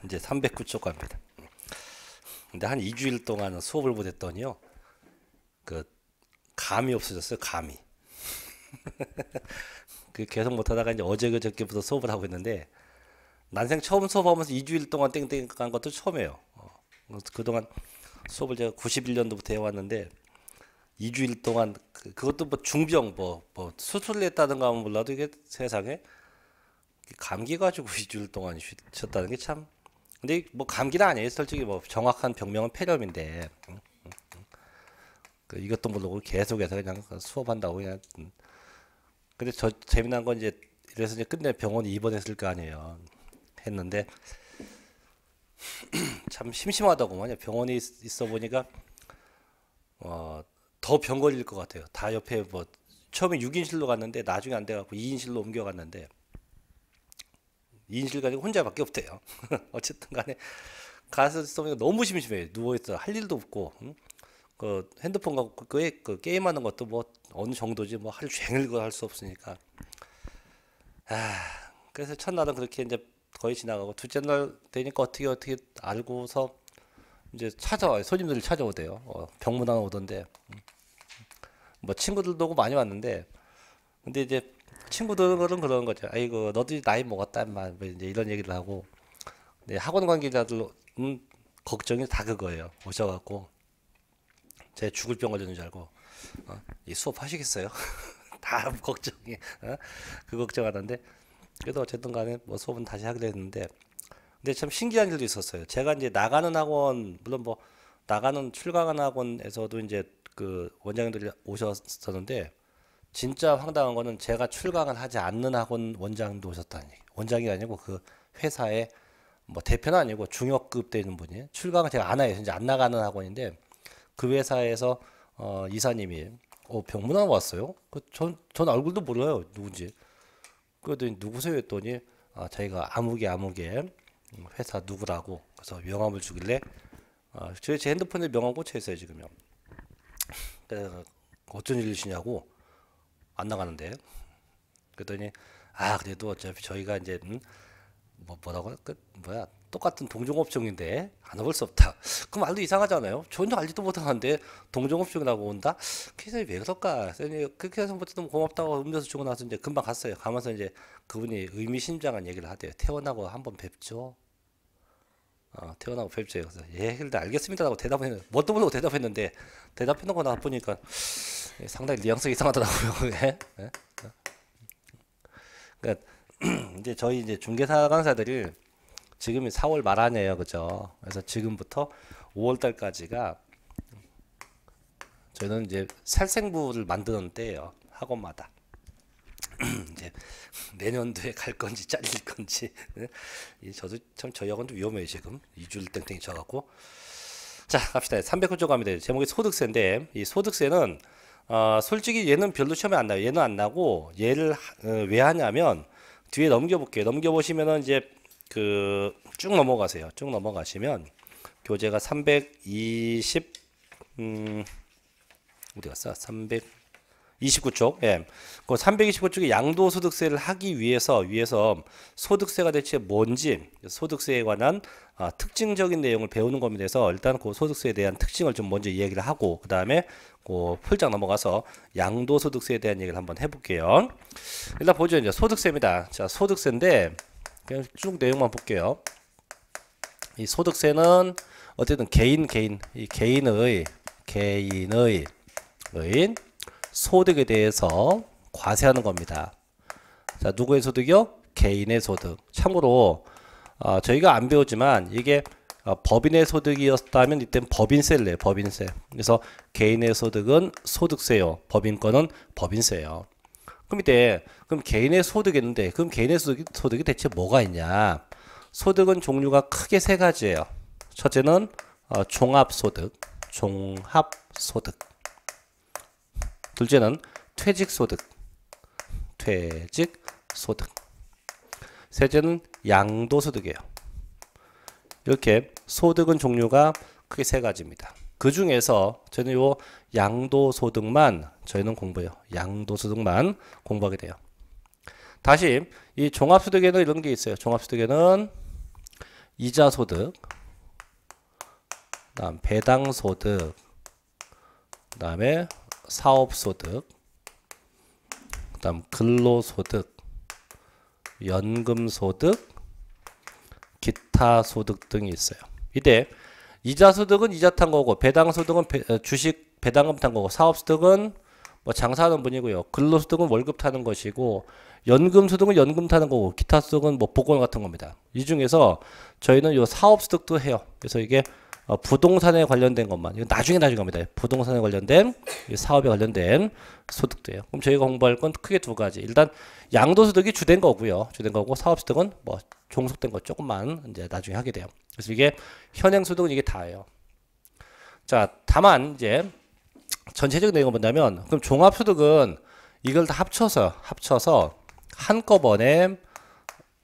이제 309쪽 갑니다. 근데 한 2주일 동안 수업을 못했더니요. 그 감이 없어졌어요. 감이. 그 계속 못하다가 이제 어제 그저께부터 수업을 하고 있는데 난생 처음 수업하면서 2주일 동안 땡땡 간 것도 처음이에요. 그동안 수업을 제가 91년도부터 해왔는데 2주일 동안 그것도 뭐 중병 뭐 수술을 했다든가 하면 몰라도 이게 세상에 감기 가지고 2주일 동안 쉬었다는 게 참. 근데 뭐 감기는 아니에요. 솔직히 뭐 정확한 병명은 폐렴인데 이것도 모르고 계속해서 그냥 수업한다고 그냥. 근데 저 재미난 건 이제 이래서 이제 끝내 병원에 입원했을 거 아니에요. 했는데 참 심심하다고만요. 병원에 있어 보니까 더 병 걸릴 것 같아요. 다 옆에 뭐 처음에 6인실로 갔는데 나중에 안 돼갖고 2인실로 옮겨갔는데 2인실 가지고 혼자밖에 없대요. 어쨌든 간에 가서 있어 보니까 너무 심심해요. 누워있어 할 일도 없고 그 핸드폰 갖고 그 게임하는 것도 뭐 어느 정도지 뭐 하루 종일 그거 할 수 없으니까. 그래서 첫날은 그렇게 이제 거의 지나가고 둘째 날 되니까 어떻게 알고서 이제 찾아와요. 손님들이 찾아오대요. 병문안 오던데 뭐 친구들도 오고 많이 왔는데 근데 이제 친구들은 그런 거죠. 아이고 너도 나이 먹었다 인마 뭐 이제 이런 얘기를 하고. 네, 학원 관계자들 걱정이 다 그거예요. 오셔갖고 제 죽을 병 걸리는 줄 알고 이 수업 하시겠어요? 다 걱정이. 그 걱정하는데 그래도 어쨌든 간에 뭐 수업은 다시 하게 됐는데 근데 참 신기한 일도 있었어요. 제가 이제 나가는 학원 물론 뭐 나가는 출강하는 학원에서도 이제 그 원장님들이 오셨었는데 진짜 황당한 거는 제가 출강을 하지 않는 학원 원장도 오셨다는 얘기. 원장이 아니고 그 회사의 뭐 대표는 아니고 중역급 되는 분이 출강을 제가 안 해요. 이제 안 나가는 학원인데 그 회사에서 이사님이 병문안 왔어요. 전 얼굴도 몰라요. 누군지. 그랬더니 누구세요 했더니 자기가 아무개 회사 누구라고 그래서 명함을 주길래 제 핸드폰에 명함 꽂혀 있어요 지금요. 그래서 어쩐 일이시냐고 안 나가는데 그랬더니 그래도 어차피 저희가 이제 뭐라고 뭐야 똑같은 동종업종인데 안 와볼 수 없다. 그 말도 이상하잖아요. 전혀 알지도 못하는데 동종업종이라고 온다. 그래서 왜 그럴까? 그렇게 해서 너무 고맙다고 음료수 주고 나서 이제 금방 갔어요. 가면서 이제 그분이 의미심장한 얘기를 하대요. 태어나고 한번 뵙죠. 태어나고 뵙죠. 그래서 그래 알겠습니다라고 대답했는데 뭣도 모르고 대답했는데 대답해놓고 나 보니까 상당히 뉘앙스가 이상하더라고요. 예? 예? 그러니까 이제 저희 이제 중개사 강사들이 지금이 4월 말 아니에요, 그죠? 그래서 지금부터 5월 달까지가 저희는 이제 살생부를 만드는 때예요, 학원마다. 이제 내년도에 갈 건지 잘릴 건지. 저도 참 저희 학원도 위험해요 지금 2주일 땡땡이 쳐갖고. 자 갑시다. 300호 갑니다. 제목이 소득세인데 이 소득세는 솔직히 얘는 별로 시험에 안 나요. 얘는 안 나고 얘를 왜 하냐면 뒤에 넘겨볼게요. 넘겨보시면은 이제 그 쭉 넘어가세요. 쭉 넘어가시면 교재가 320 어디 갔어? 329쪽. 예. 그 329쪽에 양도소득세를 하기 위해서 소득세가 대체 뭔지 소득세에 관한 특징적인 내용을 배우는 겁니다. 그래서 일단 그 소득세에 대한 특징을 좀 먼저 이야기를 하고 그 다음에 그 폴장 넘어가서 양도소득세에 대한 얘기를 한번 해볼게요. 일단 보죠. 이제 소득세입니다. 자, 소득세인데 그냥 쭉 내용만 볼게요. 이 소득세는 어쨌든 이 개인의 소득에 대해서 과세하는 겁니다. 자, 누구의 소득이요? 개인의 소득. 참고로 저희가 안 배우지만 이게 법인의 소득이었다면 이때는 법인세를 내요. 법인세. 그래서 개인의 소득은 소득세요. 법인 거는 법인세요. 그럼 개인의 소득이 있는데 그럼 개인의 소득이 대체 뭐가 있냐? 소득은 종류가 크게 세 가지예요. 첫째는 종합소득. 둘째는 퇴직소득. 셋째는 양도소득이에요. 이렇게 소득은 종류가 크게 세 가지입니다. 그 중에서 저는 요 양도소득만 저희는 공부해요. 양도소득만 공부하게 돼요. 다시 이 종합소득에는 이런 게 있어요. 종합소득에는 이자 소득, 그다음 배당 소득, 그다음에 사업 소득, 그다음 근로 소득, 연금 소득, 기타 소득 등이 있어요. 이때 이자 소득은 이자 탄 거고, 배당 소득은 주식 배당금 탄 거고, 사업 소득은 뭐 장사하는 분이고요. 근로 소득은 월급 타는 것이고, 연금 소득은 연금 타는 거고, 기타 소득은 뭐 복권 같은 겁니다. 이 중에서 저희는 요 사업 소득도 해요. 그래서 이게 부동산에 관련된 것만, 이거 나중에 합니다. 부동산에 관련된 사업에 관련된 소득도예요. 그럼 저희가 공부할 건 크게 두 가지. 일단 양도소득이 주된 거고요. 주된 거고, 사업소득은 뭐 종속된 거 조금만 이제 나중에 하게 돼요. 그래서 이게 현행소득은 이게 다예요. 자, 다만 이제 전체적인 내용을 본다면, 그럼 종합소득은 이걸 다 합쳐서 한꺼번에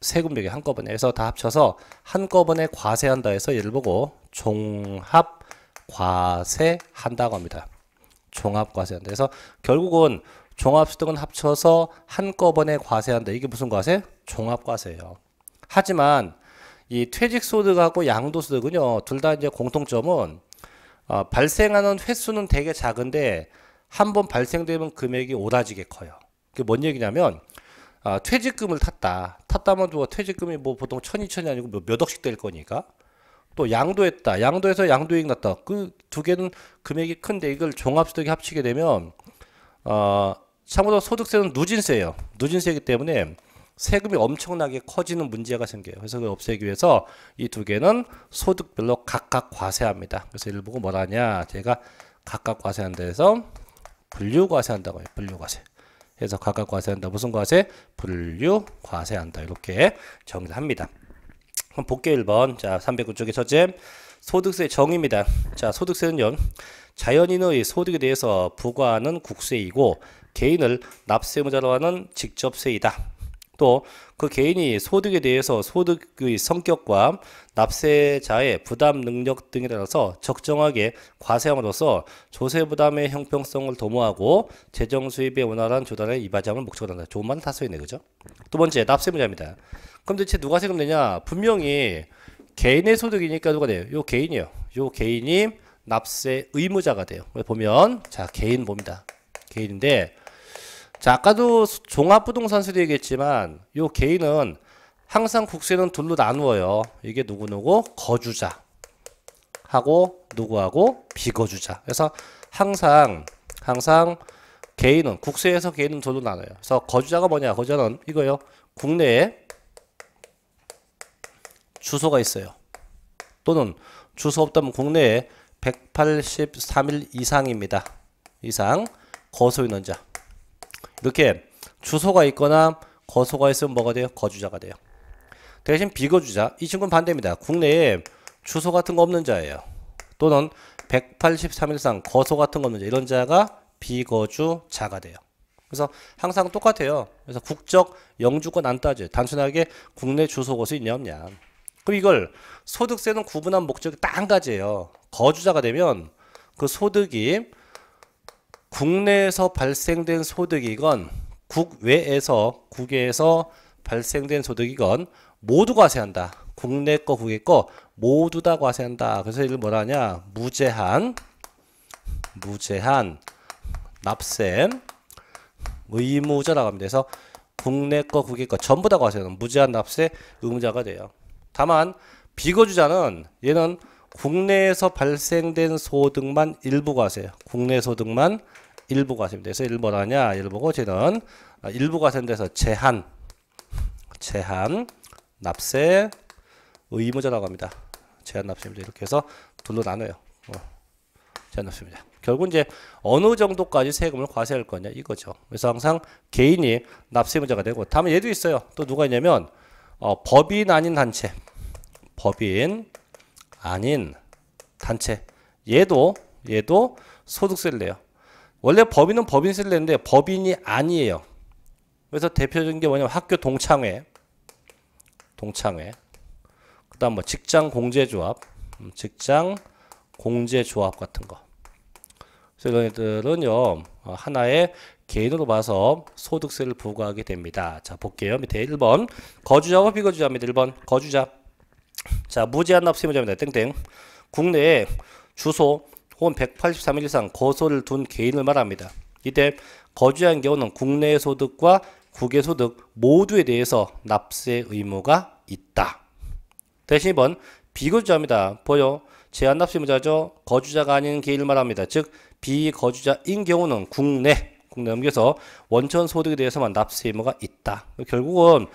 세금력이 한꺼번에 해서 다 합쳐서 한꺼번에 과세한다 해서 얘를 보고 종합 과세한다고 합니다. 종합 과세한다. 그래서 결국은 종합소득은 합쳐서 한꺼번에 과세한다. 이게 무슨 과세? 종합 과세예요. 하지만 이 퇴직소득하고 양도소득은요, 둘 다 이제 공통점은 발생하는 횟수는 되게 작은데 한 번 발생되면 금액이 오라지게 커요. 그게 뭔 얘기냐면, 퇴직금을 탔다면 또 퇴직금이 뭐 보통 1,000, 2,000이 아니고 몇 억씩 될 거니까. 또 양도했다. 양도해서 양도이익 났다. 그 두 개는 금액이 큰데 이걸 종합소득이 합치게 되면 참고로 소득세는 누진세예요. 누진세이기 때문에 세금이 엄청나게 커지는 문제가 생겨요. 그래서 그걸 없애기 위해서 이 두 개는 소득별로 각각 과세합니다. 그래서 이를 보고 뭐라 하냐, 제가 각각 과세한다 해서 분류과세한다고 해요. 분류과세. 그래서 각각 과세한다. 무슨 과세? 분류과세한다. 이렇게 정리합니다. 그럼 볼게요. 1번. 자, 309쪽의 첫째, 소득세 정의입니다. 자, 소득세는요, 자연인의 소득에 대해서 부과하는 국세이고, 개인을 납세의무자로 하는 직접세이다. 또 그 개인이 소득에 대해서 소득의 성격과 납세자의 부담 능력 등에 따라서 적정하게 과세함으로써 조세 부담의 형평성을 도모하고 재정 수입의 원활한 조달에 이바지함을 목적으로 한다. 좋은 말은 다 써있네, 그죠? 두 번째, 납세의무자입니다. 그럼 대체 누가 세금 내냐? 분명히 개인의 소득이니까 누가 돼요? 요 개인이요. 요 개인이 납세 의무자가 돼요. 보면, 자, 개인 봅니다. 개인인데, 자, 아까도 종합부동산세도 얘기했지만, 요 개인은 항상 국세는 둘로 나누어요. 이게 누구누구? 거주자하고 누구하고? 비거주자. 그래서 항상 개인은, 국세에서 개인은 둘로 나눠요. 그래서 거주자가 뭐냐? 거주자는 이거요. 국내에 주소가 있어요. 또는 주소 없다면 국내에 183일 이상입니다. 이상 거소 있는 자. 이렇게 주소가 있거나 거소가 있으면 뭐가 돼요? 거주자가 돼요. 대신 비거주자, 이 친구는 반대입니다. 국내에 주소 같은 거 없는 자예요. 또는 183일 이상 거소 같은 거 없는 자, 이런 자가 비거주자가 돼요. 그래서 항상 똑같아요. 그래서 국적 영주권 안 따져요. 단순하게 국내 주소 곳이 있냐 없냐. 그럼 이걸 소득세는 구분한 목적이 딱 한 가지예요. 거주자가 되면 그 소득이 국내에서 발생된 소득이건 국외에서 발생된 소득이건 모두 과세한다. 국내 거 국외 거 모두 다 과세한다. 그래서 이를 뭐라 하냐, 무제한 납세 의무자라고 합니다. 그래서 국내 거 국외 거 전부 다 과세하는 무제한 납세 의무자가 돼요. 다만 비거주자는 얘는 국내에서 발생된 소득만 일부 과세예요. 국내 소득만 일부 과세입니다. 그래서 이를 뭐라 하냐, 이를 보고 쟤는 일부 과세인데서 제한 납세 의무자라고 합니다. 제한 납세입니다. 이렇게 해서 둘로 나눠요. 제한 납세입니다. 결국 이제 어느 정도까지 세금을 과세할 거냐 이거죠. 그래서 항상 개인이 납세 의무자가 되고, 다음에 얘도 있어요. 또 누가 있냐면 법인 아닌 단체. 얘도 소득세를 내요. 원래 법인은 법인세를 내는데 법인이 아니에요. 그래서 대표적인 게 뭐냐면 학교 동창회, 그다음 뭐 직장 공제조합 같은 거. 그래서 이런 애들은요, 하나의 개인으로 봐서 소득세를 부과하게 됩니다. 자, 볼게요. 밑에 1번 거주자와 비거주자입니다. 1번 거주자. 자, 무제한 납세 의무자입니다. 땡땡. 국내에 주소 혹은 183일 이상 거소를 둔 개인을 말합니다. 이때 거주한 경우는 국내 소득과 국외 소득 모두에 대해서 납세 의무가 있다. 대신 2번 비거주자입니다. 보여 제한 납세 의무자죠. 거주자가 아닌 개인을 말합니다. 즉 비거주자인 경우는 국내 넘겨서 원천 소득에 대해서만 납세 의무가 있다. 결국은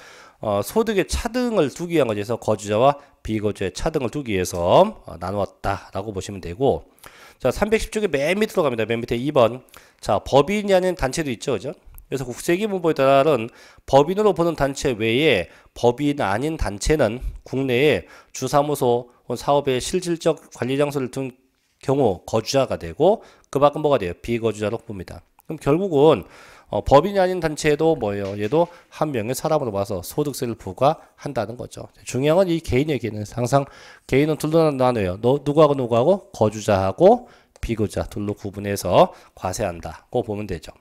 소득의 차등을 두기 위한 거죠. 그래서 거주자와 비거주자의 차등을 두기 위해서 나누었다라고 보시면 되고, 자 310쪽에 맨 밑으로 갑니다. 맨 밑에 2번. 자 법인이 아닌 단체도 있죠, 그죠? 그래서 국세기본법에 따른 법인으로 보는 단체 외에 법인 아닌 단체는 국내에 주사무소 혹은 사업의 실질적 관리 장소를 둔 경우 거주자가 되고, 그 밖은 뭐가 돼요? 비거주자로 봅니다. 그럼 결국은 법인이 아닌 단체도 뭐예요? 얘도 한 명의 사람으로 봐서 소득세를 부과한다는 거죠. 중요한 건 이 개인에게는 항상 개인은 둘로 나눠요. 누구하고 거주자하고 비거주자 둘로 구분해서 과세한다고 보면 되죠.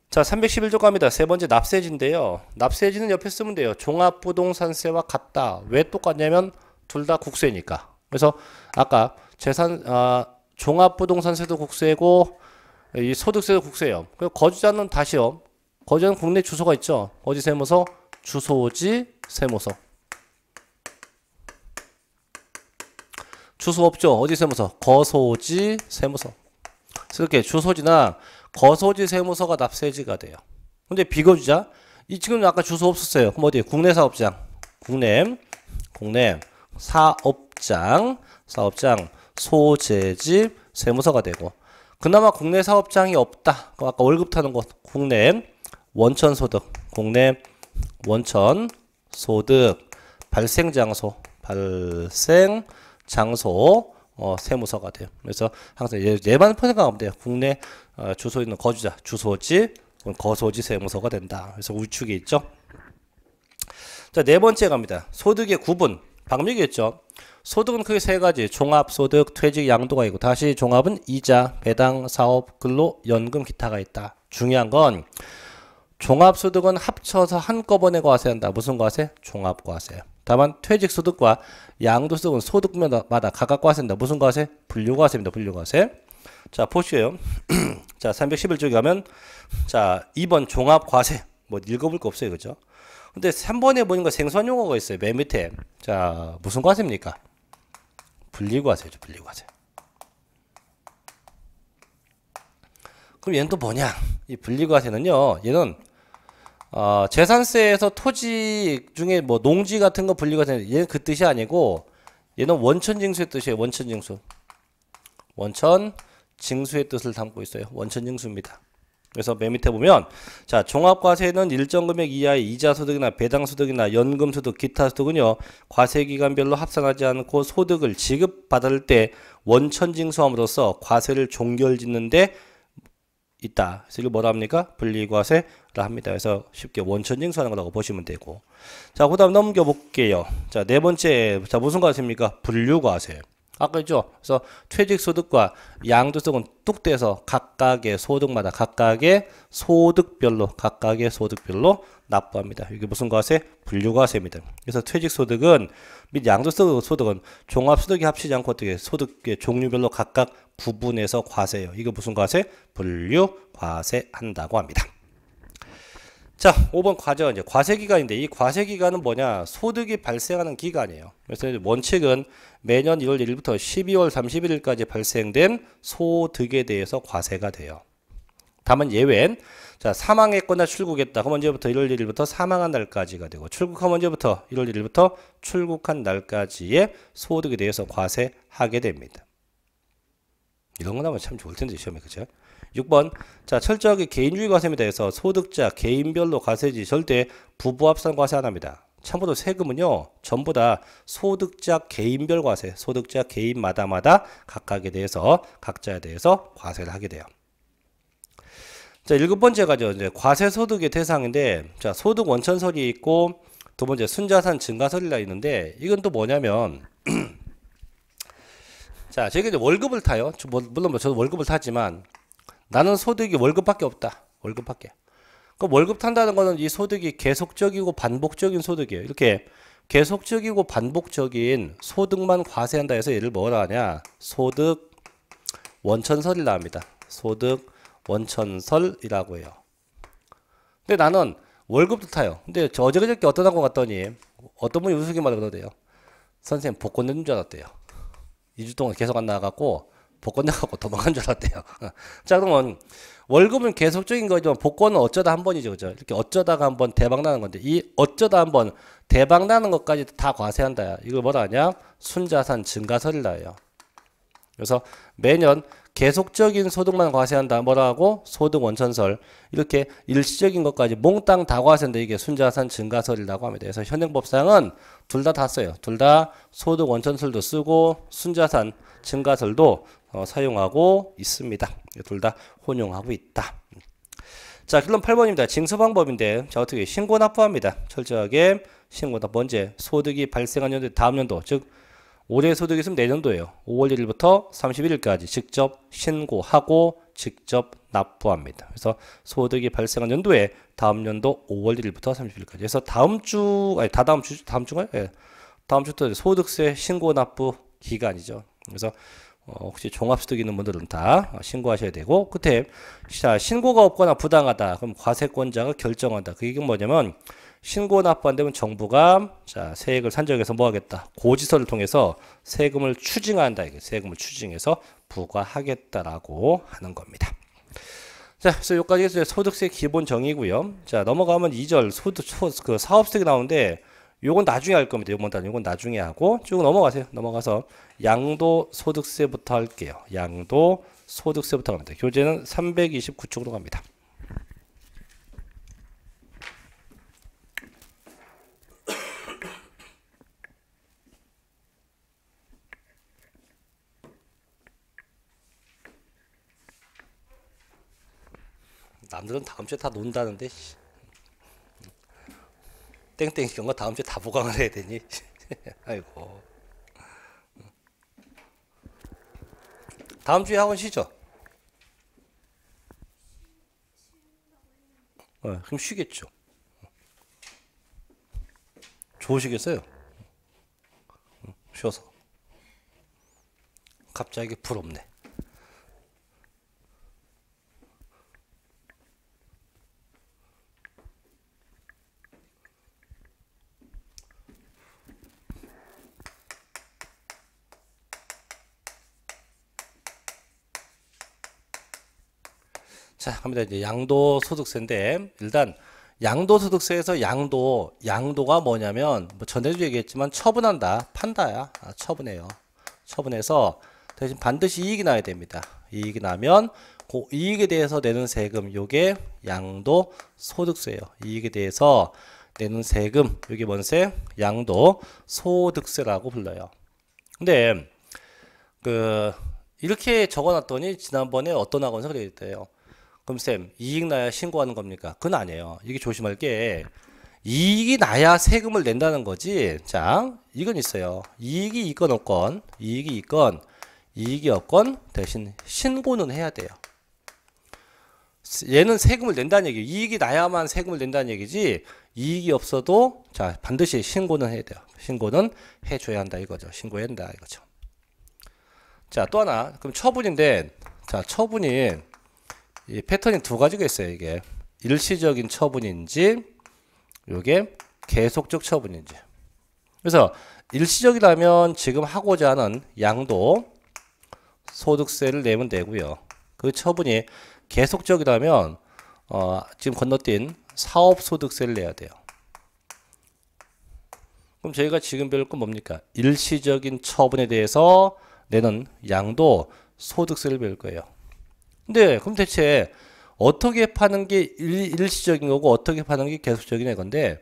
자 311조 갑니다. 세 번째 납세지인데요. 납세지는 옆에 쓰면 돼요. 종합부동산세와 같다. 왜 똑같냐면 둘 다 국세니까. 그래서 아까 종합부동산세도 국세고 이 소득세도 국세요. 그리고 거주자는 다시요. 거주자는 국내 주소가 있죠. 어디 세무서? 주소지 세무서. 주소 없죠. 어디 세무서? 거소지 세무서. 그래서 이렇게 주소지나 거소지 세무서가 납세지가 돼요. 근데 비거주자? 이 지금 아까 주소 없었어요. 그럼 어디? 국내 사업장. 국내 사업장 소재집 세무서가 되고, 그나마 국내 사업장이 없다. 아까 월급 타는 곳 국내 원천소득 발생 장소 세무서가 돼요. 그래서 항상 얘만 생각하면 돼요. 국내 주소 있는 거주자 주소지 거소지 세무서가 된다. 그래서 우측에 있죠. 자, 네 번째 갑니다. 소득의 구분. 방금 얘기했죠. 소득은 크게 세 가지. 종합소득, 퇴직, 양도가 있고, 다시 종합은 이자, 배당, 사업, 근로, 연금, 기타가 있다. 중요한 건 종합소득은 합쳐서 한꺼번에 과세한다. 무슨 과세? 종합과세. 다만 퇴직소득과 양도소득은 소득마다 각각 과세한다. 무슨 과세? 분류과세입니다. 분류과세. 자, 보시게요. 자, 311쪽에 가면 자 2번 종합과세. 뭐 읽어볼 거 없어요. 그죠? 근데 3번에 보니까 생소한 용어가 있어요. 맨 밑에. 자, 무슨 과세입니까? 분리과세죠. 분리과세. 그럼 얘는 또 뭐냐? 이 분리과세는요. 얘는 재산세에서 토지 중에 뭐 농지 같은 거 분리과세, 얘는 그 뜻이 아니고 얘는 원천징수의 뜻이에요. 원천징수. 원천징수의 뜻을 담고 있어요. 원천징수입니다. 그래서 맨 밑에 보면 자 종합과세는 일정 금액 이하의 이자소득이나 배당소득이나 연금소득, 기타소득은요 과세기간별로 합산하지 않고 소득을 지급받을 때 원천징수함으로써 과세를 종결짓는데 있다. 그래서 이걸 뭐라 합니까? 분리과세라 합니다. 그래서 쉽게 원천징수하는 거라고 보시면 되고, 자 그다음 넘겨볼게요. 자 네 번째, 자 무슨 과세입니까? 분류과세. 아까 있죠. 그래서 퇴직소득과 양도소득은 뚝 떼서 각각의 소득마다 각각의 소득별로 납부합니다. 이게 무슨 과세? 분류과세입니다. 그래서 퇴직소득은 및 양도소득은 종합소득이 합치지 않고 어떻게 소득의 종류별로 각각 구분해서 과세해요. 이거 무슨 과세? 분류과세 한다고 합니다. 자, 5번 과제가 이제 과세기간인데, 이 과세기간은 뭐냐? 소득이 발생하는 기간이에요. 그래서 원칙은 매년 1월 1일부터 12월 31일까지 발생된 소득에 대해서 과세가 돼요. 다만 예외는, 자, 사망했거나 출국했다. 그럼 언제부터? 1월 1일부터 사망한 날까지가 되고, 출국하면 언제부터? 1월 1일부터 출국한 날까지의 소득에 대해서 과세하게 됩니다. 이런 거 나오면 참 좋을 텐데, 시험에. 그죠? 6번. 자, 철저하게 개인주의 과세에 대해서 소득자 개인별로 과세지 절대 부부합산 과세 안 합니다. 참고로 세금은요 전부 다 소득자 개인별 과세, 소득자 개인마다 각각에 대해서 각자에 대해서 과세를 하게 돼요. 자, 7번째가죠. 이제 과세소득의 대상인데, 자, 소득 원천설이 있고, 두 번째 순자산 증가설이라 있는데, 이건 또 뭐냐면 자, 제가 이제 월급을 타요. 물론 저도 월급을 타지만 나는 소득이 월급밖에 없다. 월급밖에. 그럼 월급 탄다는 거는 이 소득이 계속적이고 반복적인 소득이에요. 이렇게 계속적이고 반복적인 소득만 과세한다 해서 얘를 뭐라 하냐? 소득 원천설이라 합니다. 소득 원천설이라고 해요. 근데 나는 월급도 타요. 근데 저 어저께 어떤 학원 갔더니 어떤 분이 우스갯말을 그러대요. 선생님 복권 낸 줄 알았대요. 2주 동안 계속 안 나가고 복권 내갖고 도망간 줄 알았대요. 자, 그러면 월급은 계속적인 거지만 복권은 어쩌다 한 번이죠. 그죠? 이렇게 어쩌다가 한 번 대박 나는 건데 이 어쩌다 한 번 대박 나는 것까지 다 과세한다. 이걸 뭐라 하냐? 순자산 증가설이라 해요. 그래서 매년 계속적인 소득만 과세한다. 뭐라 하고? 소득 원천설. 이렇게 일시적인 것까지 몽땅 다 과세한다. 이게 순자산 증가설이라고 합니다. 그래서 현행법상은 둘 다 써요. 둘 다 소득 원천설도 쓰고 순자산 증가설도 사용하고 있습니다. 둘 다 혼용하고 있다. 자, 결론 8번입니다. 징수 방법인데, 자, 어떻게 신고 납부합니다. 철저하게 신고 납부. 언제? 소득이 발생한 연도, 다음 연도, 즉 올해 소득이 있으면 내년도예요. 5월 1일부터 31일까지 직접 신고하고 직접 납부합니다. 그래서 소득이 발생한 연도에 다음 연도 5월 1일부터 30일까지. 그래서 다음 주, 아니 다다음 주, 다음 주가요? 예. 다음 주부터 소득세 신고 납부 기간이죠. 그래서 혹시 종합소득 있는 분들은 다 신고하셔야 되고, 끝에 자, 신고가 없거나 부당하다. 그럼 과세권자가 결정한다. 그 얘기는 뭐냐면 신고 납부 안 되면 정부가 자, 세액을 산정해서 뭐 하겠다. 고지서를 통해서 세금을 추징한다. 이게 세금을 추징해서 부과하겠다라고 하는 겁니다. 자, 그래서 여기까지 해서 소득세 기본 정의고요. 자, 넘어가면 2절 그 사업소득이 나오는데 요건 나중에 할 겁니다. 요건 나중에 하고 쭉 넘어가세요. 넘어가서 양도소득세부터 할게요. 양도소득세부터 갑니다. 교재는 329쪽으로 갑니다. 남들은 다음 주에 다 논다는데 땡땡이 경과 다음 주에 다 보강을 해야 되니 아이고. 다음 주에 학원 쉬죠? 그럼 쉬겠죠. 좋으시겠어요? 쉬어서. 갑자기 부럽네. 자, 갑니다. 이제 양도소득세인데, 일단, 양도소득세에서 양도가 뭐냐면, 뭐 전에도 얘기했지만, 처분한다, 판다야. 처분해요. 처분해서, 대신 반드시 이익이 나야 됩니다. 이익이 나면, 그 이익에 대해서 내는 세금, 요게 양도소득세예요. 이익에 대해서 내는 세금, 요게 뭔 세? 양도소득세라고 불러요. 근데, 이렇게 적어놨더니, 지난번에 어떤 학원에서 그랬대요. 그럼 쌤, 이익 나야 신고하는 겁니까? 그건 아니에요. 이게 조심할 게 이익이 나야 세금을 낸다는 거지. 자, 이건 있어요. 이익이 있건 없건, 이익이 없건 대신 신고는 해야 돼요. 얘는 세금을 낸다는 얘기예요. 이익이 나야만 세금을 낸다는 얘기지. 이익이 없어도 자, 반드시 신고는 해야 돼요. 신고는 해줘야 한다 이거죠. 신고해야 한다 이거죠. 자, 또 하나. 그럼 처분인데, 자, 처분이 이 패턴이 두 가지가 있어요. 이게 일시적인 처분인지 이게 계속적 처분인지. 그래서 일시적이라면 지금 하고자 하는 양도 소득세를 내면 되고요. 그 처분이 계속적이라면 지금 건너뛴 사업소득세를 내야 돼요. 그럼 저희가 지금 배울 건 뭡니까? 일시적인 처분에 대해서 내는 양도 소득세를 배울 거예요. 근데 그럼 대체 어떻게 파는 게 일시적인 거고 어떻게 파는 게 계속적인 건데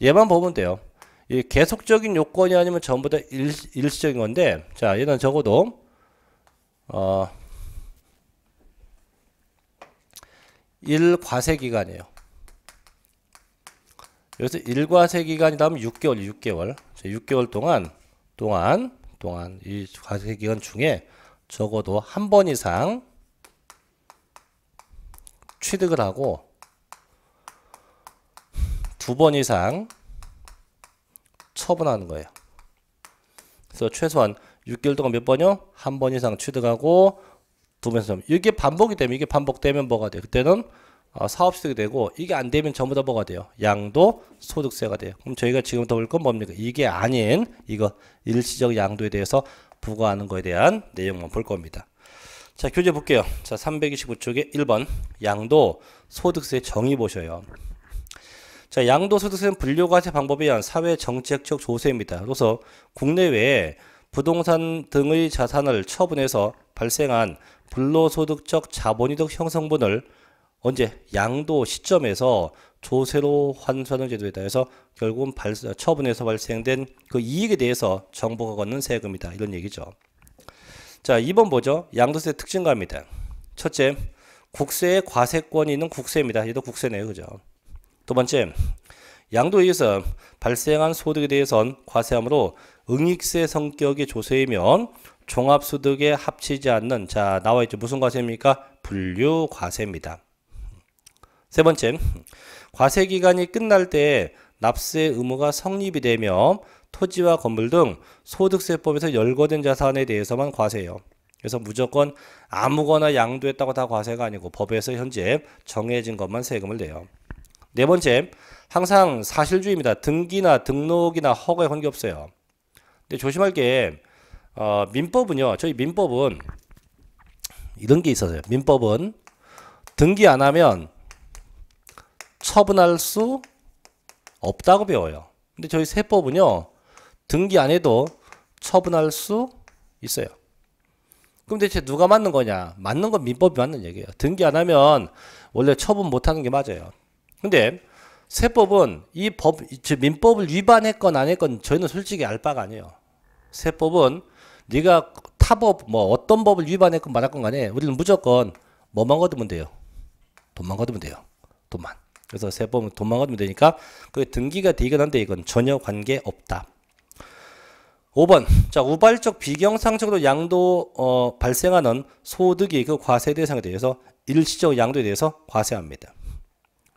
얘만 보면 돼요. 이 계속적인 요건이 아니면 전부 다 일시적인 건데 자 얘는 적어도 1과세 기간이에요. 여기서 1과세 기간이 나오면 6개월 6개월 동안 이 과세 기간 중에 적어도 한 번 이상 취득을 하고 2번 이상 처분하는 거예요. 그래서 최소한 6개월 동안 몇 번이요? 한 번 이상 취득하고 두 번 이상. 이게 반복이 되면, 이게 반복되면 뭐가 돼요? 그때는 사업소득이 되고, 이게 안 되면 전부 다 뭐가 돼요? 양도소득세가 돼요. 그럼 저희가 지금부터 볼 건 뭡니까? 이게 아닌 이거 일시적 양도에 대해서 부과하는 거에 대한 내용만 볼 겁니다. 자, 교재 볼게요. 자, 329쪽에 1번 양도소득세 정의 보셔요. 자, 양도소득세는 분류과세 방법에 의한 사회정책적 조세입니다. 그래서 국내외에 부동산 등의 자산을 처분해서 발생한 불로소득적 자본이득 형성분을 언제? 양도 시점에서 조세로 환수하는 제도이다. 해서 결국은 처분해서 발생된 그 이익에 대해서 정부가 걷는 세금이다. 이런 얘기죠. 자, 2번 보죠. 양도세 특징가입니다. 첫째, 국세의 과세권이 있는 국세입니다. 얘도 국세네요. 그죠? 두 번째, 양도에 의해서 발생한 소득에 대해선 과세하므로 응익세 성격의 조세이면 종합소득에 합치지 않는, 자, 나와있죠. 무슨 과세입니까? 분류과세입니다. 세 번째, 과세기간이 끝날 때 납세 의무가 성립이 되며 토지와 건물 등 소득세법에서 열거된 자산에 대해서만 과세해요. 그래서 무조건 아무거나 양도했다고 다 과세가 아니고 법에서 현재 정해진 것만 세금을 내요. 네 번째, 항상 사실주의입니다. 등기나 등록이나 허가에 관계없어요. 근데 조심할 게 민법은요. 저희 민법은 이런 게 있어서요. 민법은 등기 안 하면 처분할 수 없다고 배워요. 근데 저희 세법은요. 등기 안 해도 처분할 수 있어요. 그럼 대체 누가 맞는 거냐? 맞는 건 민법이 맞는 얘기예요. 등기 안 하면 원래 처분 못 하는 게 맞아요. 근데 세법은 이 법, 민법을 위반했건 안 했건 저희는 솔직히 알 바가 아니에요. 세법은 네가 타법 뭐 어떤 법을 위반했건 말았건 간에 우리는 무조건 뭐만 거두면 돼요. 돈만 거두면 돼요. 돈만. 그래서 세법은 돈만 거두면 되니까 그 등기가 되건 한데 이건 전혀 관계 없다. 5번. 자, 우발적 비경상적으로 양도 발생하는 소득이 그 과세 대상에 대해서 일시적 양도에 대해서 과세합니다.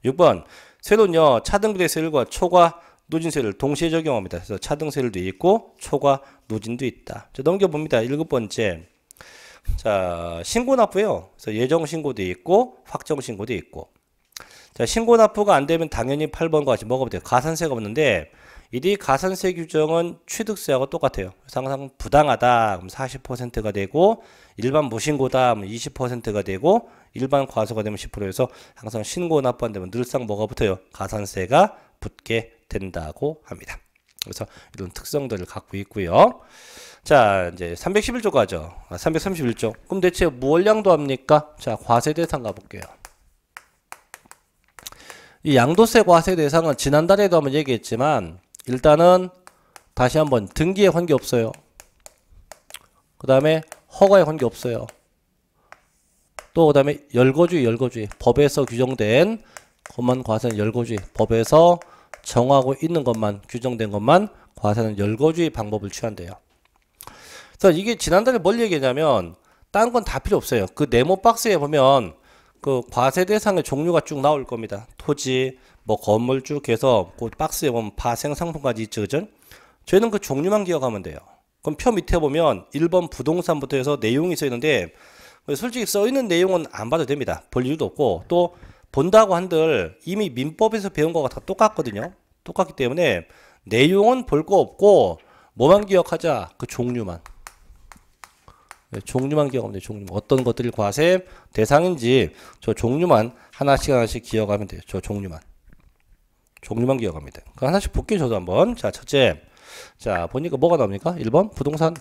6번. 세로는요, 차등비례세율과 초과 누진세를 동시에 적용합니다. 그래서 차등세율도 있고 초과 누진도 있다. 자, 넘겨봅니다. 7번째. 자, 신고납부예요. 그래서 예정신고도 있고 확정신고도 있고. 자, 신고납부가 안 되면 당연히 8번과 같이 뭐가 돼요? 가산세가 없는데 이 가산세 규정은 취득세하고 똑같아요. 그래서 항상 부당하다 그럼 40%가 되고 일반 무신고다 그럼 20%가 되고 일반 과소가 되면 10%에서 항상 신고 납부 안 되면 늘상 뭐가 붙어요? 가산세가 붙게 된다고 합니다. 그래서 이런 특성들을 갖고 있고요. 자, 이제 311조 가죠. 331조. 그럼 대체 뭘 양도합니까? 자, 과세 대상 가볼게요. 이 양도세 과세 대상은 지난달에도 한번 얘기했지만 일단은 다시 한번 등기에 관계없어요. 그 다음에 허가에 관계없어요. 또 그 다음에 열거주의 법에서 규정된 것만 과세는 열거주의 법에서 정하고 있는 것만 규정된 것만 과세는 열거주의 방법을 취한대요. 그래서 이게 지난달에 뭘 얘기했냐면 딴 건 다 필요 없어요. 그 네모 박스에 보면 그 과세 대상의 종류가 쭉 나올 겁니다. 토지, 뭐 건물 쭉 해서 그 박스에 보면 파생상품까지 있죠. 그죠? 저희는 그 종류만 기억하면 돼요. 그럼 표 밑에 보면 1번 부동산부터 해서 내용이 써 있는데 솔직히 써 있는 내용은 안 봐도 됩니다. 볼 이유도 없고 또 본다고 한들 이미 민법에서 배운 거가 다 똑같거든요. 똑같기 때문에 내용은 볼 거 없고 뭐만 기억하자? 그 종류만. 종류만 기억하면 돼요. 종류만. 어떤 것들이 과세 대상인지 저 종류만 하나씩 기억하면 돼요. 저 종류만 기억합니다. 그 하나씩 볼게요. 저도 한번. 자, 첫째. 자, 보니까 뭐가 나옵니까? 1번 부동산.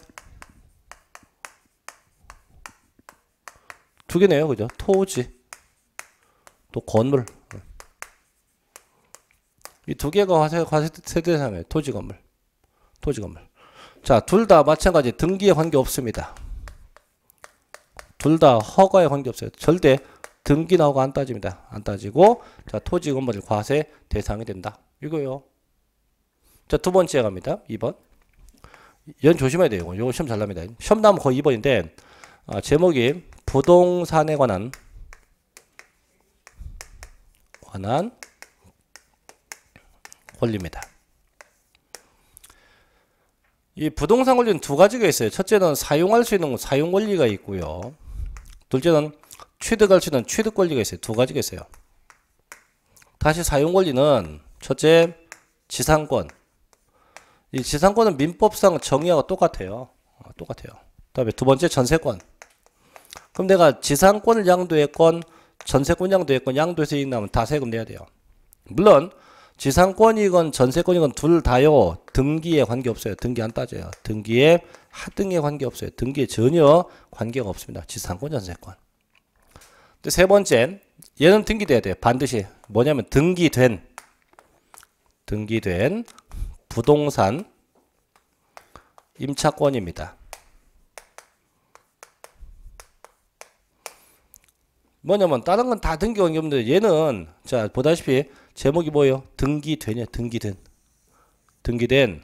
두 개네요. 그죠? 토지. 또 건물. 이 두 개가 과세 대상이에요. 토지 건물. 자, 둘 다 마찬가지 등기에 관계 없습니다. 둘 다 허가에 관계없어요. 절대 등기 나오고 안 따집니다. 안 따지고 자 토지 건물이 과세 대상이 된다. 이거요. 자, 두 번째 갑니다. 2번. 연 조심해야 돼요. 이거 시험 잘 납니다. 시험 나면 거의 2번인데 제목이 부동산에 관한 권리입니다. 이 부동산 권리는 두 가지가 있어요. 첫째는 사용할 수 있는 사용 권리가 있고요. 둘째는 취득할 수 있는 취득 권리가 있어요. 두 가지가 있어요. 다시 사용 권리는 첫째 지상권. 이 지상권은 민법상 정의하고 똑같아요. 똑같아요. 그다음에 두 번째 전세권. 그럼 내가 지상권을 양도했건 전세권 양도했건 양도해서 이익 나면 다 세금 내야 돼요. 물론 지상권이건 전세권이건 둘 다요. 등기에 관계없어요. 등기 안 따져요. 등기에 하등에 관계없어요. 등기에 전혀 관계가 없습니다. 지상권, 전세권. 근데 세 번째, 얘는 등기돼야 돼요. 반드시. 뭐냐면 등기된 부동산 임차권입니다. 뭐냐면 다른 건 다 등기 관계 없는데 얘는 자 보다시피 제목이 뭐예요? 등기되냐? 등기된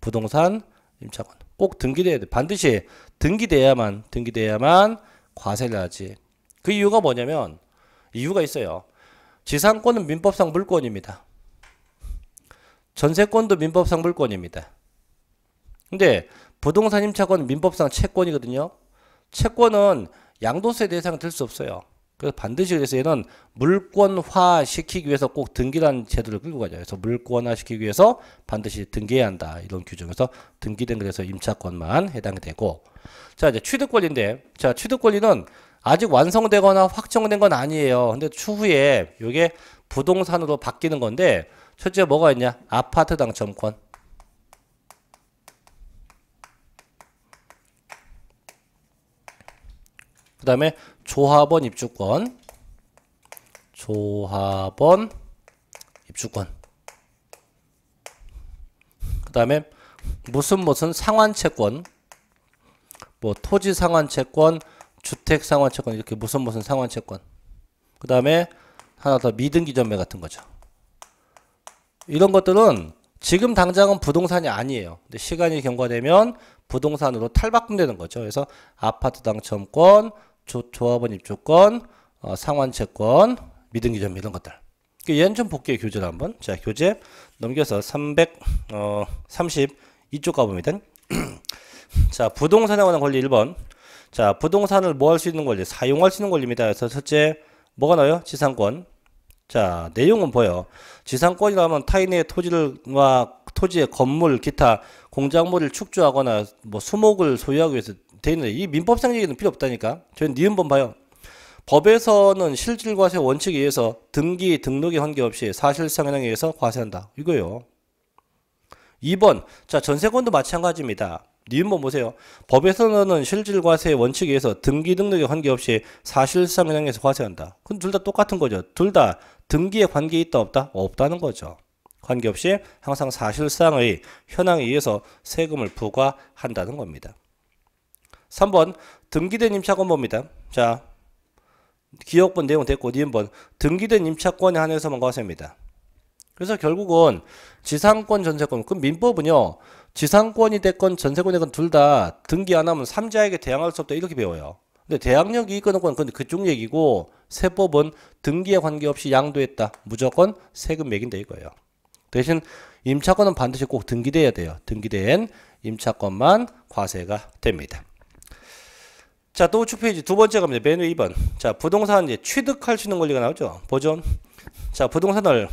부동산 임차권. 꼭 등기돼야 돼. 반드시 등기돼야만 과세를 하지. 그 이유가 뭐냐면 이유가 있어요. 지상권은 민법상 물권입니다. 전세권도 민법상 물권입니다. 근데 부동산 임차권은 민법상 채권이거든요. 채권은 양도세 대상 될 수 없어요. 그래서 반드시 그래서 얘는 물권화 시키기 위해서 꼭 등기라는 제도를 끌고 가죠. 그래서 물권화 시키기 위해서 반드시 등기해야 한다. 이런 규정에서 등기된 그래서 임차권만 해당이 되고. 자, 이제 취득권인데, 자, 취득권리는 아직 완성되거나 확정된 건 아니에요. 근데 추후에 이게 부동산으로 바뀌는 건데, 첫째 뭐가 있냐? 아파트 당첨권. 그 다음에 조합원 입주권. 그 다음에 무슨 상환채권. 뭐 토지 상환채권, 주택 상환채권 이렇게 무슨 상환채권. 그 다음에 하나 더 미등기전매 같은 거죠. 이런 것들은 지금 당장은 부동산이 아니에요. 근데 시간이 경과되면 부동산으로 탈바꿈되는 거죠. 그래서 아파트 당첨권, 조합원 입주권, 상환채권, 미등기전매 이런 것들. 얘는 좀 볼게요. 교재를 한번. 자, 교재 넘겨서 332쪽 가봅니다. 자, 부동산에 관한 권리 1번. 자, 부동산을 뭐 할 수 있는 권리? 사용할 수 있는 권리입니다. 그래서 첫째 뭐가 나와요? 지상권. 자, 내용은 뭐예요? 지상권이라면 타인의 토지의 건물, 기타 공작물을 축조하거나 뭐 수목을 소유하기 위해서 돼 있는데 이 민법상 얘기는 필요 없다니까. 저희 니은번 봐요. 법에서는 실질과세 원칙에 의해서 등록에 관계없이 사실상 현황에 의해서 과세한다. 이거예요. 2번. 자, 전세권도 마찬가지입니다. 니은번 보세요. 법에서는 실질과세 원칙에 의해서 등록에 관계없이 사실상 현황에 의해서 과세한다. 그럼 둘 다 똑같은 거죠. 둘 다 등기에 관계 있다 없다? 없다는 거죠. 관계없이 항상 사실상의 현황에 의해서 세금을 부과한다는 겁니다. 3번 등기된 임차권 봅니다. 자, 기억본 내용 됐고 니은번 등기된 임차권에 한해서만 과세입니다. 그래서 결국은 지상권, 전세권, 그럼 민법은요 지상권이 됐건 전세권이 됐건 둘 다 등기 안 하면 삼자에게 대항할 수 없다 이렇게 배워요. 근데 대항력 이익권은 근데 그쪽 얘기고 세법은 등기에 관계없이 양도했다 무조건 세금 매긴다 이거예요. 대신 임차권은 반드시 꼭 등기돼야 돼요. 등기된 임차권만 과세가 됩니다. 자, 또 우측 페이지 두 번째 갑니다. 맨 위 2번. 자, 부동산 이제 취득할 수 있는 권리가 나오죠. 보존. 자, 부동산을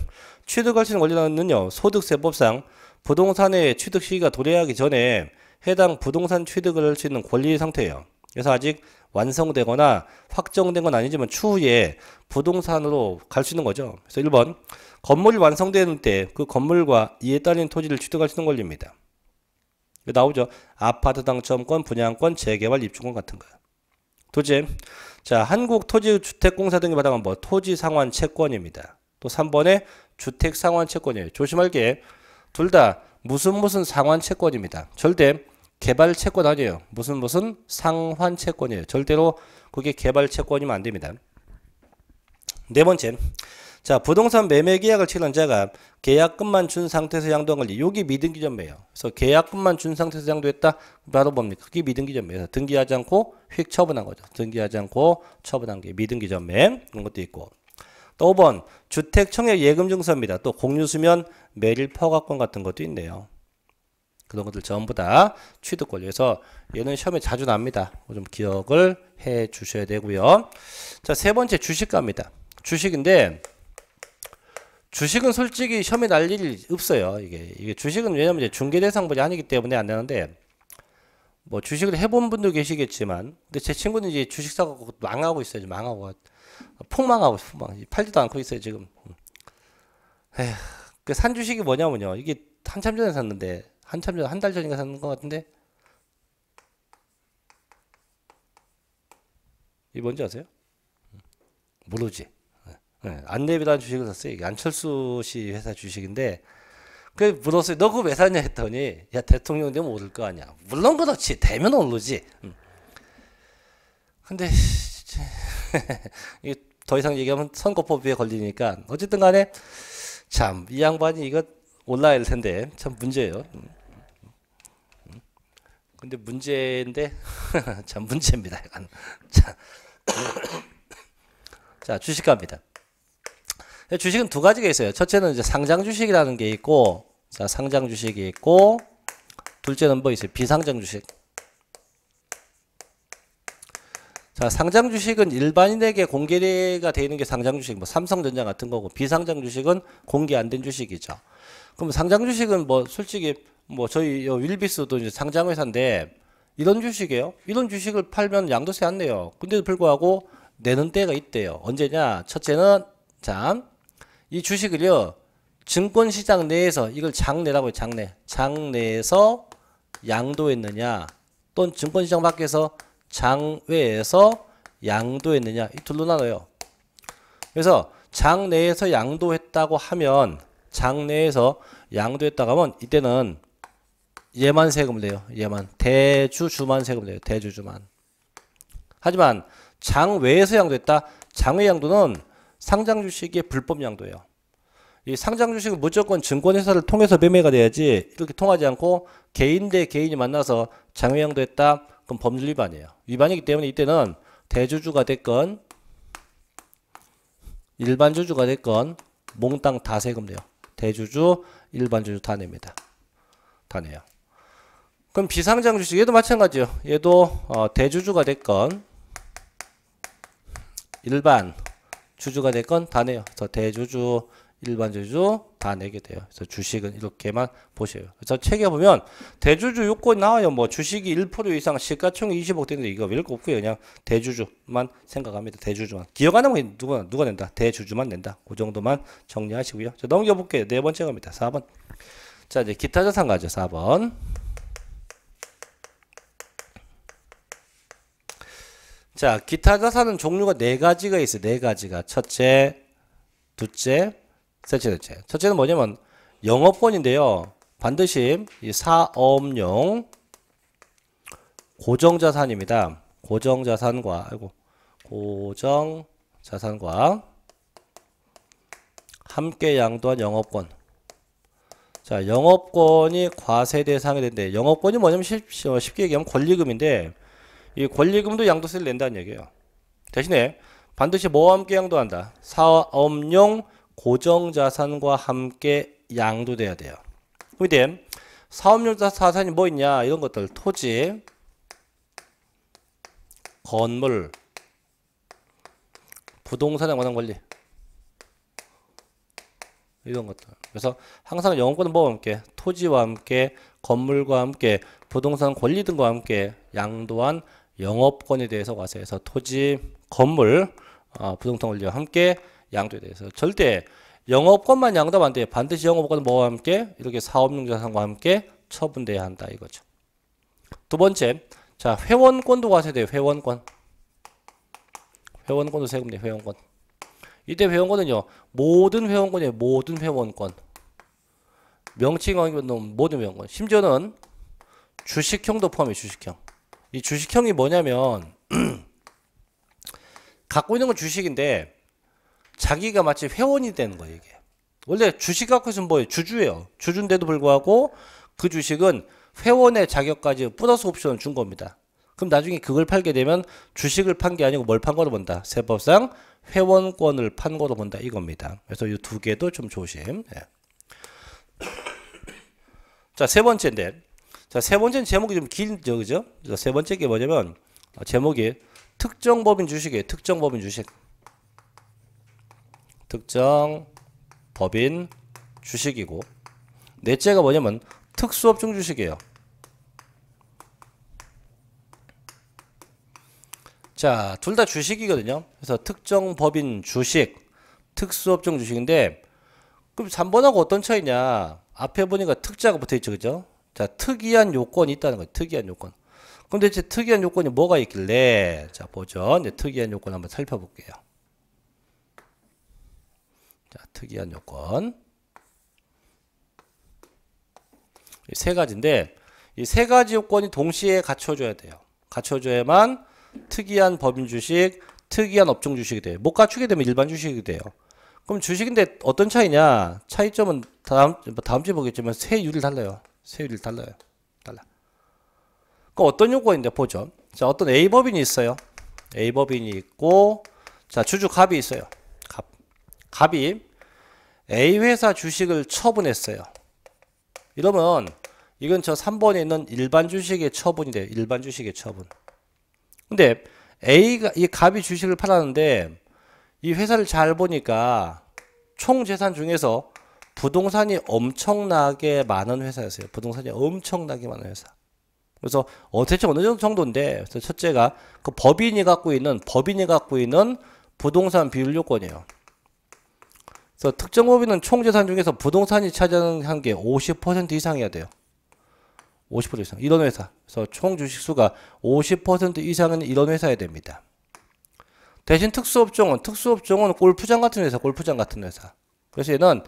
취득할 수 있는 권리는요. 소득세법상 부동산의 취득 시기가 도래하기 전에 해당 부동산 취득을 할 수 있는 권리 상태예요. 그래서 아직 완성되거나 확정된 건 아니지만 추후에 부동산으로 갈 수 있는 거죠. 그래서 1번. 건물이 완성되는 때 그 건물과 이에 딸린 토지를 취득할 수 있는 권리입니다. 나오죠. 아파트 당첨권, 분양권, 재개발, 입주권 같은 거예요. 둘째, 자, 한국토지주택공사 등이 받아간 뭐 토지 상환 채권입니다. 또 3번에 주택 상환 채권이에요. 조심할 게 둘 다 무슨 상환 채권입니다. 절대 개발 채권 아니에요. 무슨 상환 채권이에요. 절대로 그게 개발 채권이면 안 됩니다. 네 번째, 자, 부동산 매매 계약을 치른 자가 계약금만 준 상태에서 양도한 권리. 요게 미등기전매예요. 그래서 계약금만 준 상태에서 양도했다. 바로 뭡니까? 그게 미등기전매예요. 등기하지 않고 휙 처분한 거죠. 등기하지 않고 처분한 게 미등기전매. 그런 것도 있고. 또 5번 주택 청약 예금 증서입니다. 또 공유수면 매립 허가권 같은 것도 있네요. 그런 것들 전부 다 취득 권리에서 얘는 시험에 자주 납니다. 좀 기억을 해 주셔야 되고요. 자, 세 번째 주식가입니다. 주식인데 주식은 솔직히 시험에 날 일이 없어요. 이게 주식은 왜냐면 이제 중개 대상분이 아니기 때문에 안 되는데 뭐 주식을 해본 분도 계시겠지만 근데 제 친구는 이제 주식 사고 망하고 있어요. 망하고 폭망하고 팔지도 않고 있어요 지금. 에휴, 그 산 주식이 뭐냐면요. 이게 한참 전에 샀는데 한참 전 한 달 전인가 샀는 것 같은데 이게 뭔지 아세요? 모르지. 네, 안내비라는 주식을 샀어요. 이게 안철수 씨 회사 주식인데 그 물었어요. 너 그거 왜 샀냐 했더니 야 대통령 되면 오를 거 아니야. 물론 그렇지. 되면 오르지. 근데 이게 더 이상 얘기하면 선거법에 걸리니까 어쨌든 간에 참 이 양반이 이거 올라야 할 텐데 참 문제예요. 근데 문제인데 참 문제입니다. 약간. 자 주식갑니다. 주식은 두 가지가 있어요. 첫째는 이제 상장 주식이라는 게 있고, 자 상장 주식이 있고, 둘째는 뭐 있어요? 비상장 주식. 자 상장 주식은 일반인에게 공개가 되어 있는 게 상장 주식, 뭐 삼성전자 같은 거고, 비상장 주식은 공개 안 된 주식이죠. 그럼 상장 주식은 뭐 솔직히 뭐 저희 윌비스도 이제 상장 회사인데 이런 주식이에요. 이런 주식을 팔면 양도세 안 내요. 근데도 불구하고 내는 때가 있대요. 언제냐? 첫째는 자, 이 주식을요 증권시장 내에서 이걸 장내라고 해요. 장내에서 양도했느냐 또는 증권시장 밖에서 장외에서 양도했느냐 이 둘로 나눠요. 그래서 장내에서 양도했다고 하면 장내에서 양도했다고 하면 이때는 얘만 세금을 내요. 얘만 대주주만 세금을 내요. 대주주만. 하지만 장외에서 양도했다. 장외 양도는 상장 주식의 불법 양도예요. 이 상장 주식은 무조건 증권회사를 통해서 매매가 돼야지 이렇게 통하지 않고 개인 대 개인이 만나서 장외 양도했다. 그럼 법률 위반이에요. 위반이기 때문에 이때는 대주주가 됐건 일반 주주가 됐건 몽땅 다 세금 내요. 대주주, 일반 주주 다 냅니다. 다 내요. 그럼 비상장 주식 얘도 마찬가지예요. 얘도 대주주가 됐건 일반 주주가 됐건 다 내요. 그래서 대주주, 일반 주주 다 내게 돼요. 그래서 주식은 이렇게만 보셔요. 그래서 책에 보면 대주주 요건이 나와요. 뭐 주식이 1% 이상 시가총액 20억 되는데 이거 별거 없고요. 그냥 대주주만 생각합니다. 대주주만. 기억 안 하면 누가 낸다. 대주주만 낸다. 그 정도만 정리하시고요. 자, 넘겨볼게요. 네 번째 겁니다. 4번. 자, 이제 기타 자산 가죠. 4번. 자, 기타 자산은 종류가 네 가지가 있어요. 네 가지가. 첫째, 둘째, 셋째, 넷째. 첫째는 뭐냐면 영업권인데요. 반드시 이 사업용 고정자산입니다. 고정자산과 함께 양도한 영업권. 자, 영업권이 과세 대상이 된대. 영업권이 뭐냐면 쉽게 얘기하면 권리금인데 이 권리금도 양도세를 낸다는 얘기예요. 대신에 반드시 뭐와 함께 양도한다? 사업용 고정자산과 함께 양도돼야 돼요. 그럼 이제 사업용 자산이 뭐 있냐? 이런 것들 토지, 건물, 부동산에 관한 권리 이런 것들. 그래서 항상 영업권은 뭐와 함께? 토지와 함께, 건물과 함께, 부동산 권리 등과 함께 양도한 영업권에 대해서 과세해서 토지, 건물, 부동산 권리와 함께 양도에 대해서 절대 영업권만 양도하면 안 돼요. 반드시 영업권은 뭐와 함께? 이렇게 사업용 자산과 함께 처분돼야 한다 이거죠. 두 번째, 자 회원권도 과세돼요. 회원권도 세금 내요. 회원권. 이때 회원권은요 모든 회원권이에요. 모든 회원권. 명칭하기는 모든 회원권. 심지어는 주식형도 포함해요. 주식형. 이 주식형이 뭐냐면 갖고 있는 건 주식인데 자기가 마치 회원이 되는 거예요. 이게 원래 주식 갖고 있으면 뭐예요? 주주예요. 주주인데도 불구하고 그 주식은 회원의 자격까지 플러스 옵션을 준 겁니다. 그럼 나중에 그걸 팔게 되면 주식을 판 게 아니고 뭘 판 거로 본다? 세법상 회원권을 판 거로 본다 이겁니다. 그래서 이 두 개도 좀 조심. 자, 세 번째인데 자, 세 번째는 제목이 좀 길죠, 그죠? 세 번째 게 뭐냐면 제목이 특정 법인 주식이에요. 특정 법인 주식. 특정 법인 주식이고, 넷째가 뭐냐면 특수업종 주식이에요. 자, 둘 다 주식이거든요. 그래서 특정 법인 주식, 특수업종 주식인데, 그럼 3번하고 어떤 차이냐? 앞에 보니까 특자가 붙어 있죠, 그죠? 자, 특이한 요건이 있다는 거예요. 특이한 요건. 그럼 대체 특이한 요건이 뭐가 있길래? 자, 보죠. 이제 특이한 요건 한번 살펴볼게요. 자, 특이한 요건. 이 세 가지인데, 이 세 가지 요건이 동시에 갖춰줘야 돼요. 갖춰줘야만 특이한 법인 주식, 특이한 업종 주식이 돼요. 못 갖추게 되면 일반 주식이 돼요. 그럼 주식인데 어떤 차이냐? 차이점은 다음 주에 보겠지만 세율이 달라요. 세율이 달라요. 달라. 그 어떤 요건인데 보죠. 자, 어떤 A 법인이 있어요. A 법인이 있고, 자, 주주 갑이 있어요. 갑이 A 회사 주식을 처분했어요. 이러면 이건 저 3번에 있는 일반 주식의 처분이 돼요. 일반 주식의 처분. 근데 A가 이 갑이 주식을 팔았는데 이 회사를 잘 보니까 총 재산 중에서 부동산이 엄청나게 많은 회사였어요. 부동산이 엄청나게 많은 회사. 그래서 대체 어느 정도인데, 그래서 첫째가 그 법인이 갖고 있는 부동산 비율 요건이에요. 그래서 특정 법인은 총 재산 중에서 부동산이 차지하는 게 50% 이상이어야 돼요. 50% 이상. 이런 회사. 그래서 총 주식 수가 50% 이상은 이런 회사여야 됩니다. 대신 특수업종은 골프장 같은 회사, 그래서 얘는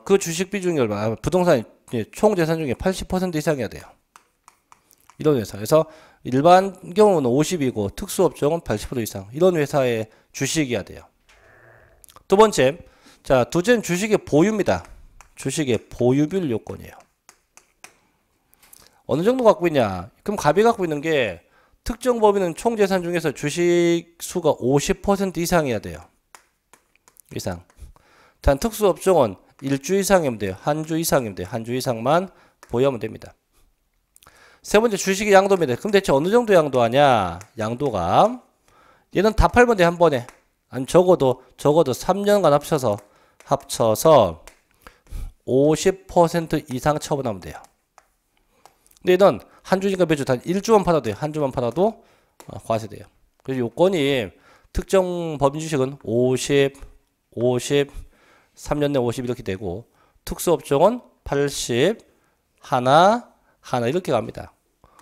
그 주식 비중이 얼마? 부동산 총 재산 중에 80% 이상이어야 돼요. 이런 회사. 그래서 일반 경우는 50이고 특수업종은 80% 이상. 이런 회사의 주식이어야 돼요. 두 번째, 자, 둘째는 주식의 보유입니다. 주식의 보유비율 요건이에요. 어느 정도 갖고 있냐? 그럼 갑이 갖고 있는 게 특정 법인은 총 재산 중에서 주식 수가 50% 이상이어야 돼요. 이상. 단 특수업종은 1주 이상이면 돼요. 한 주 이상이면 돼요. 한 주 이상만 보유하면 됩니다. 세 번째, 주식의 양도입니다. 그럼 대체 어느 정도 양도하냐? 양도가 얘는 다 팔면 돼, 한 번에. 아니 적어도 3년간 합쳐서 50% 이상 처분하면 돼요. 근데 얘는 한 주니까 몇 주? 단 1주만 팔아도 돼요. 한 주만 팔아도 과세돼요. 그래서 요건이 특정 법인 주식은 50, 3년 내 50 이렇게 되고, 특수업종은 80, 하나 이렇게 갑니다.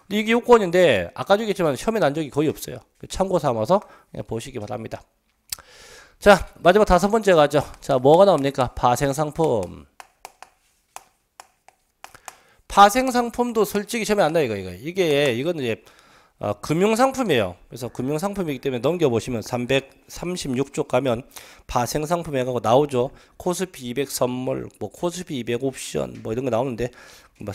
근데 이게 요건인데 아까 얘기했지만 시험에 난 적이 거의 없어요. 참고 삼아서 그냥 보시기 바랍니다. 자, 마지막 다섯 번째 가죠. 자, 뭐가 나옵니까? 파생상품. 파생상품도 솔직히 시험에 안 나요, 이거는 이제 금융상품이에요. 그래서 금융상품이기 때문에 넘겨보시면 336쪽 가면 파생상품 해가지고 나오죠. 코스피 200 선물, 뭐 코스피 200 옵션, 뭐 이런 거 나오는데 뭐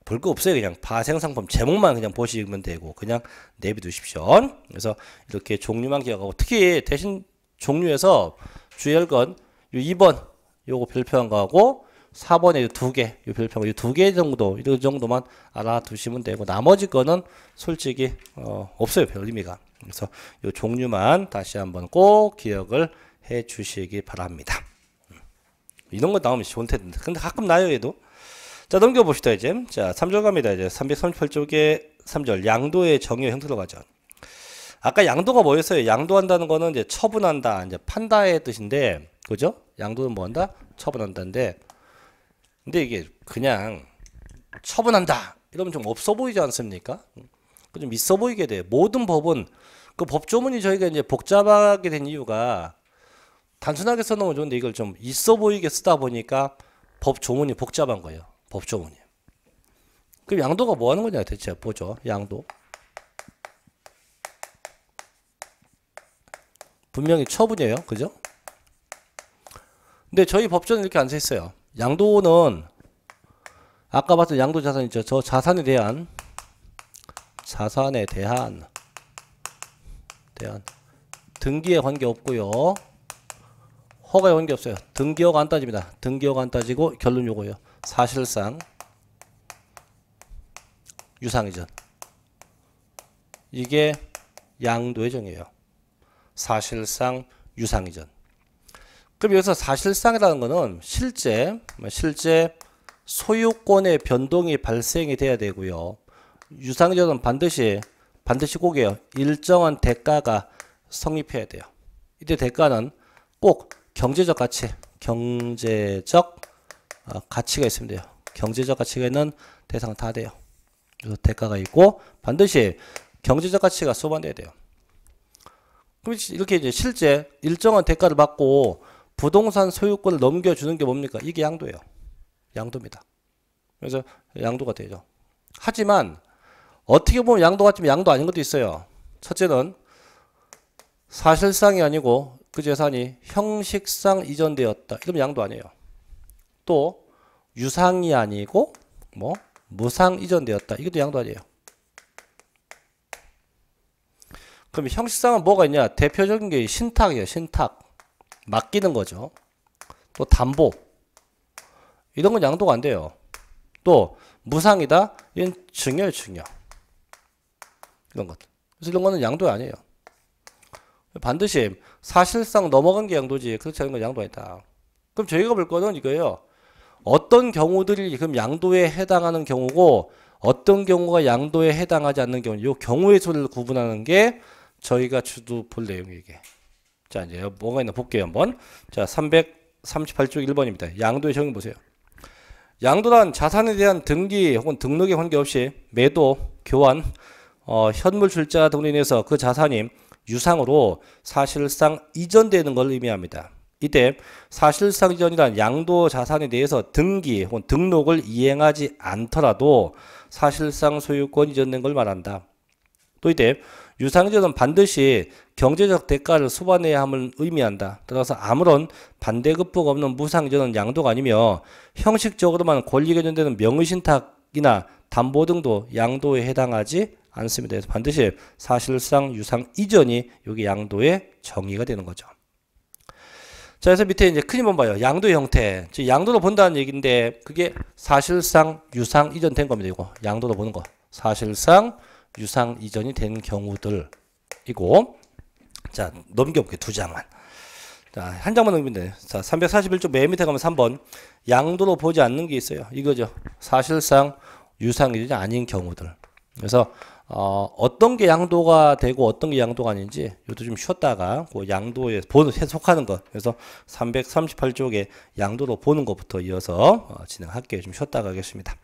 볼 거 없어요. 그냥 파생상품 제목만 그냥 보시면 되고 그냥 내비두십시오. 그래서 이렇게 종류만 기억하고, 특히 대신 종류에서 주의할 건 2번 요거 별표한 거하고 4번에 두 개, 요 별표가 두 개 정도, 이 정도만 알아두시면 되고, 나머지 거는 솔직히 없어요, 별 의미가. 그래서 요 종류만 다시 한번 꼭 기억을 해 주시기 바랍니다. 이런 거 나오면 좋은 텐데, 근데 가끔 나요, 얘도. 자, 넘겨봅시다, 이제. 자, 3절 갑니다, 이제. 338쪽에 3절. 양도의 정의 형태로 가죠. 아까 양도가 뭐였어요? 양도한다는 거는 이제 처분한다, 이제 판다의 뜻인데, 그죠? 양도는 뭐 한다? 처분한다인데, 근데 이게 그냥 처분한다 이러면 좀 없어 보이지 않습니까? 좀 있어 보이게 돼요. 모든 법은 그 법조문이 저희가 이제 복잡하게 된 이유가, 단순하게 써놓으면 좋은데 이걸 좀 있어 보이게 쓰다 보니까 법조문이 복잡한 거예요. 법조문이. 그럼 양도가 뭐 하는 거냐 대체 보죠. 양도. 분명히 처분이에요. 그죠? 근데 저희 법조는 이렇게 안 써 있어요. 양도는 아까 봤던 양도 자산 있죠. 저 자산에 대한 등기에 관계 없고요. 허가에 관계 없어요. 등기허가 안 따집니다. 등기허가 안 따지고 결론 요거예요. 사실상 유상이전. 이게 양도의 정의예요. 사실상 유상이전. 그럼 여기서 사실상이라는 거는 실제 소유권의 변동이 발생이 돼야 되고요. 유상이전은 반드시 꼭이에요. 일정한 대가가 성립해야 돼요. 이때 대가는 꼭 경제적 가치가 있으면 돼요. 경제적 가치가 있는 대상은 다 돼요. 그래서 대가가 있고 반드시 경제적 가치가 소반돼야 돼요. 그럼 이렇게 이제 실제 일정한 대가를 받고 부동산 소유권을 넘겨주는 게 뭡니까? 이게 양도예요. 양도입니다. 그래서 양도가 되죠. 하지만 어떻게 보면 양도 같지만 양도 아닌 것도 있어요. 첫째는 사실상이 아니고 그 재산이 형식상 이전되었다. 이러면 양도 아니에요. 또 유상이 아니고 무상 이전되었다. 이것도 양도 아니에요. 그럼 형식상은 뭐가 있냐? 대표적인 게 신탁이에요. 신탁. 맡기는 거죠. 또 담보. 이런 건 양도가 안 돼요. 또 무상이다. 이건 증여예요. 증여. 이런 것. 그래서 이런 거는 양도 아니에요. 반드시 사실상 넘어간 게 양도지 그렇지 않은 건 양도 아니다. 그럼 저희가 볼 거는 이거예요. 어떤 경우들이 그럼 양도에 해당하는 경우고 어떤 경우가 양도에 해당하지 않는 경우, 이 경우의 수를 구분하는 게 저희가 주로 볼 내용이에요. 이게. 자, 이제 뭐가 있나 볼게요. 한번. 자, 338쪽 1번입니다. 양도의 정의 보세요. 양도란 자산에 대한 등기 혹은 등록에 관계없이 매도, 교환, 현물 출자 등으로 인해서 그 자산이 유상으로 사실상 이전되는 걸 의미합니다. 이때 사실상 이전이란 양도 자산에 대해서 등기 혹은 등록을 이행하지 않더라도 사실상 소유권 이전된 걸 말한다. 또 이때 유상이전은 반드시 경제적 대가를 수반해야 함을 의미한다. 따라서 아무런 반대급부가 없는 무상이전은 양도가 아니며 형식적으로만 권리가 이전되는 명의신탁이나 담보 등도 양도에 해당하지 않습니다. 그래서 반드시 사실상 유상 이전이 여기 양도의 정의가 되는 거죠. 자, 그래서 밑에 이제 큰 번 봐요. 양도의 형태. 즉 양도로 본다는 얘기인데 그게 사실상 유상 이전된 겁니다. 이거 양도로 보는 거. 사실상 유상 이전이 된 경우들이고. 자, 넘겨볼게요. 두 장만. 자, 한 장만 넘기면 돼요. 자, 341쪽 맨 밑에 가면 3번. 양도로 보지 않는 게 있어요. 이거죠. 사실상 유상 이전이 아닌 경우들. 그래서 어떤 게 양도가 되고 어떤 게 양도가 아닌지 이것도 좀 쉬었다가 그 양도에 속하는 것. 그래서 338쪽에 양도로 보는 것부터 이어서 진행할게요. 좀 쉬었다가 하겠습니다.